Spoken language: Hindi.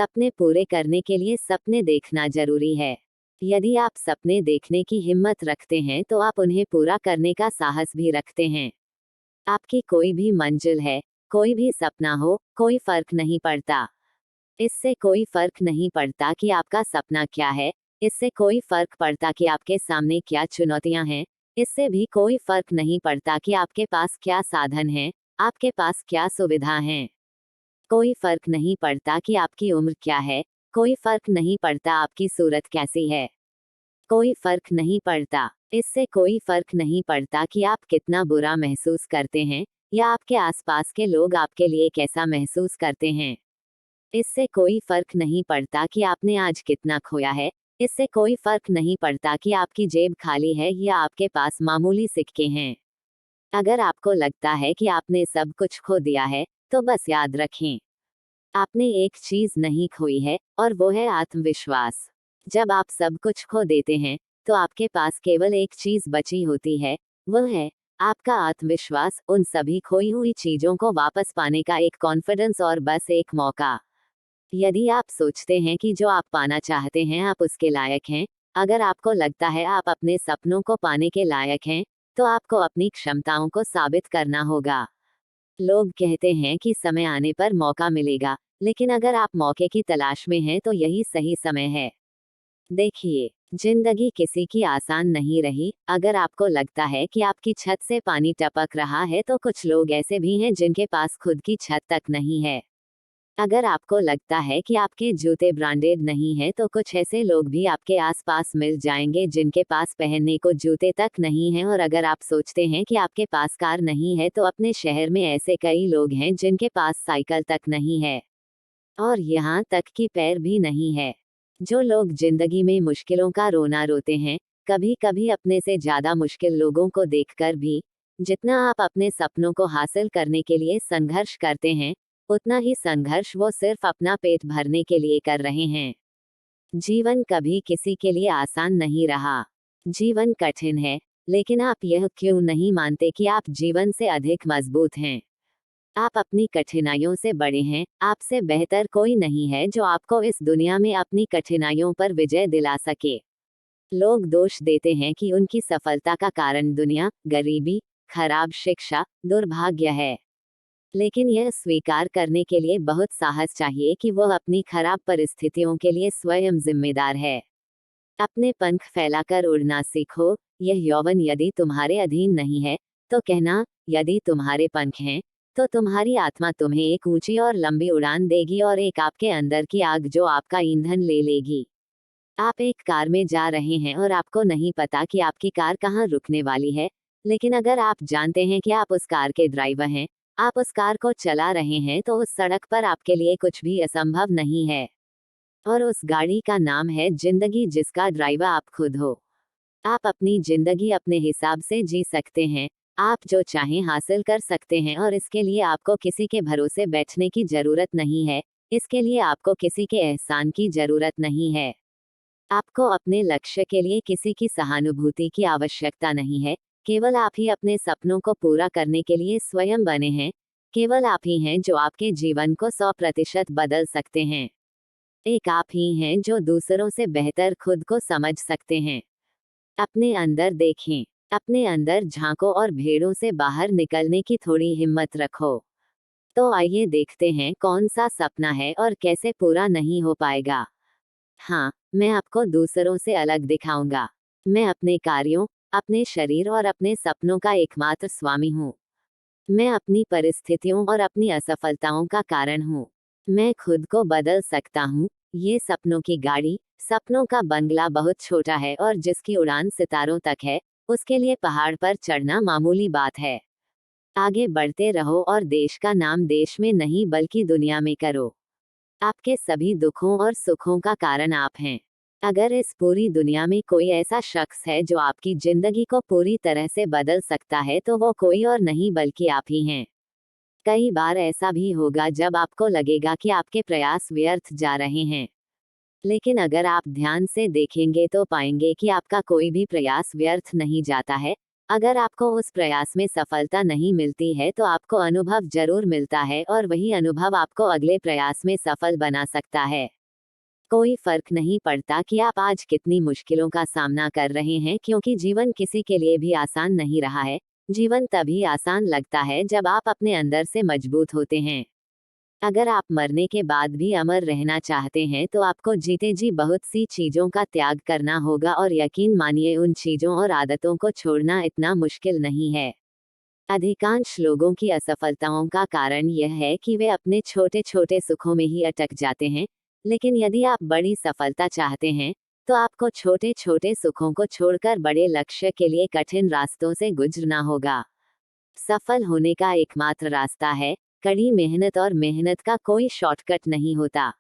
सपने पूरे करने के लिए सपने देखना जरूरी है। यदि आप सपने देखने की हिम्मत रखते हैं तो आप उन्हें पूरा करने का साहस भी रखते हैं। आपकी कोई भी मंजिल है, कोई भी सपना हो, कोई फर्क नहीं पड़ता। इससे कोई फर्क नहीं पड़ता कि आपका सपना क्या है, इससे कोई फर्क पड़ता कि आपके सामने क्या चुनौतियां हैं, इससे भी कोई फर्क नहीं पड़ता कि आपके पास क्या साधन है, आपके पास क्या सुविधा है। कोई फर्क नहीं पड़ता कि आपकी उम्र क्या है, कोई फर्क नहीं पड़ता आपकी सूरत कैसी है, कोई फर्क नहीं पड़ता। इससे कोई फर्क नहीं पड़ता कि आप कितना बुरा महसूस करते हैं या आपके आसपास के लोग आपके लिए कैसा महसूस करते हैं। इससे कोई फर्क नहीं पड़ता कि आपने आज कितना खोया है, इससे कोई फर्क नहीं पड़ता कि आपकी जेब खाली है या आपके पास मामूली सिक्के हैं। अगर आपको लगता है कि आपने सब कुछ खो दिया है, तो बस याद रखें, आपने एक चीज नहीं खोई है, और वो है आत्मविश्वास। जब आप सब कुछ खो देते हैं, तो आपके पास केवल एक चीज बची होती है, वो है आपका आत्मविश्वास, उन सभी खोई हुई चीजों को वापस पाने का एक कॉन्फिडेंस और बस एक मौका। यदि आप सोचते हैं कि जो आप पाना चाहते हैं आप उसके लायक हैं, अगर आपको लगता है आप अपने सपनों को पाने के लायक हैं, तो आपको अपनी क्षमताओं को साबित करना होगा। लोग कहते हैं कि समय आने पर मौका मिलेगा, लेकिन अगर आप मौके की तलाश में हैं तो यही सही समय है। देखिए, जिंदगी किसी की आसान नहीं रही। अगर आपको लगता है कि आपकी छत से पानी टपक रहा है, तो कुछ लोग ऐसे भी हैं जिनके पास खुद की छत तक नहीं है। अगर आपको लगता है कि आपके जूते ब्रांडेड नहीं हैं, तो कुछ ऐसे लोग भी आपके आसपास मिल जाएंगे जिनके पास पहनने को जूते तक नहीं हैं। और अगर आप सोचते हैं कि आपके पास कार नहीं है, तो अपने शहर में ऐसे कई लोग हैं जिनके पास साइकिल तक नहीं है, और यहाँ तक कि पैर भी नहीं है। जो लोग जिंदगी में मुश्किलों का रोना रोते हैं, कभी कभी अपने से ज्यादा मुश्किल लोगों को देखकर भी, जितना आप अपने सपनों को हासिल करने के लिए संघर्ष करते हैं, उतना ही संघर्ष वो सिर्फ अपना पेट भरने के लिए कर रहे हैं। जीवन कभी किसी के लिए आसान नहीं रहा। जीवन कठिन है, लेकिन आप यह क्यों नहीं मानते कि आप जीवन से अधिक मजबूत हैं? आप अपनी कठिनाइयों से बड़े हैं, आपसे बेहतर कोई नहीं है जो आपको इस दुनिया में अपनी कठिनाइयों पर विजय दिला सके। लोग दोष देते हैं कि उनकी सफलता का कारण दुनिया, गरीबी, खराब शिक्षा, दुर्भाग्य है। लेकिन यह स्वीकार करने के लिए बहुत साहस चाहिए कि वह अपनी खराब परिस्थितियों के लिए स्वयं जिम्मेदार है। अपने पंख फैलाकर उड़ना सीखो। यह यौवन यदि तुम्हारे अधीन नहीं है, तो कहना, यदि तुम्हारे पंख हैं, तो तुम्हारी आत्मा तुम्हें एक ऊंची और लंबी उड़ान देगी और एक आपके अंदर की आग जो आपका ईंधन ले लेगी। आप एक कार में जा रहे हैं और आपको नहीं पता कि आपकी कार कहाँ रुकने वाली है, लेकिन अगर आप जानते हैं कि आप उस कार के ड्राइवर हैं, आप उस कार को चला रहे हैं, तो उस सड़क पर आपके लिए कुछ भी असंभव नहीं है। और उस गाड़ी का नाम है जिंदगी, जिसका ड्राइवर आप खुद हो। आप अपनी जिंदगी अपने हिसाब से जी सकते हैं, आप जो चाहें हासिल कर सकते हैं, और इसके लिए आपको किसी के भरोसे बैठने की जरूरत नहीं है। इसके लिए आपको किसी के एहसान की जरूरत नहीं है। आपको अपने लक्ष्य के लिए किसी की सहानुभूति की आवश्यकता नहीं है। केवल आप ही अपने सपनों को पूरा करने के लिए स्वयं बने हैं। केवल आप ही हैं जो आपके जीवन को 100% बदल सकते हैं। एक आप ही हैं जो दूसरों से बेहतर खुद को समझ सकते हैं। अपने अंदर देखें, अपने अंदर झांको और भेड़ों से बाहर निकलने की थोड़ी हिम्मत रखो। तो आइए देखते हैं कौन सा सपना है और कैसे पूरा नहीं हो पाएगा। हाँ, मैं आपको दूसरों से अलग दिखाऊंगा। मैं अपने कार्यों, अपने शरीर और अपने सपनों का एकमात्र स्वामी हूँ। मैं अपनी परिस्थितियों और अपनी असफलताओं का कारण हूँ। मैं खुद को बदल सकता हूँ। ये सपनों की गाड़ी, सपनों का बंगला बहुत छोटा है और जिसकी उड़ान सितारों तक है, उसके लिए पहाड़ पर चढ़ना मामूली बात है। आगे बढ़ते रहो और देश का नाम देश में नहीं बल्कि दुनिया में करो। आपके सभी दुखों और सुखों का कारण आप हैं। अगर इस पूरी दुनिया में कोई ऐसा शख्स है जो आपकी जिंदगी को पूरी तरह से बदल सकता है, तो वो कोई और नहीं बल्कि आप ही हैं। कई बार ऐसा भी होगा जब आपको लगेगा कि आपके प्रयास व्यर्थ जा रहे हैं। लेकिन अगर आप ध्यान से देखेंगे तो पाएंगे कि आपका कोई भी प्रयास व्यर्थ नहीं जाता है। अगर आपको उस प्रयास में सफलता नहीं मिलती है तो आपको अनुभव जरूर मिलता है और वही अनुभव आपको अगले प्रयास में सफल बना सकता है। कोई फर्क नहीं पड़ता कि आप आज कितनी मुश्किलों का सामना कर रहे हैं, क्योंकि जीवन किसी के लिए भी आसान नहीं रहा है। जीवन तभी आसान लगता है जब आप अपने अंदर से मजबूत होते हैं। अगर आप मरने के बाद भी अमर रहना चाहते हैं तो आपको जीते जी बहुत सी चीजों का त्याग करना होगा, और यकीन मानिए उन चीजों और आदतों को छोड़ना इतना मुश्किल नहीं है। अधिकांश लोगों की असफलताओं का कारण यह है कि वे अपने छोटे छोटे सुखों में ही अटक जाते हैं। लेकिन यदि आप बड़ी सफलता चाहते हैं तो आपको छोटे छोटे सुखों को छोड़कर बड़े लक्ष्य के लिए कठिन रास्तों से गुजरना होगा। सफल होने का एकमात्र रास्ता है कड़ी मेहनत, और मेहनत का कोई शॉर्टकट नहीं होता।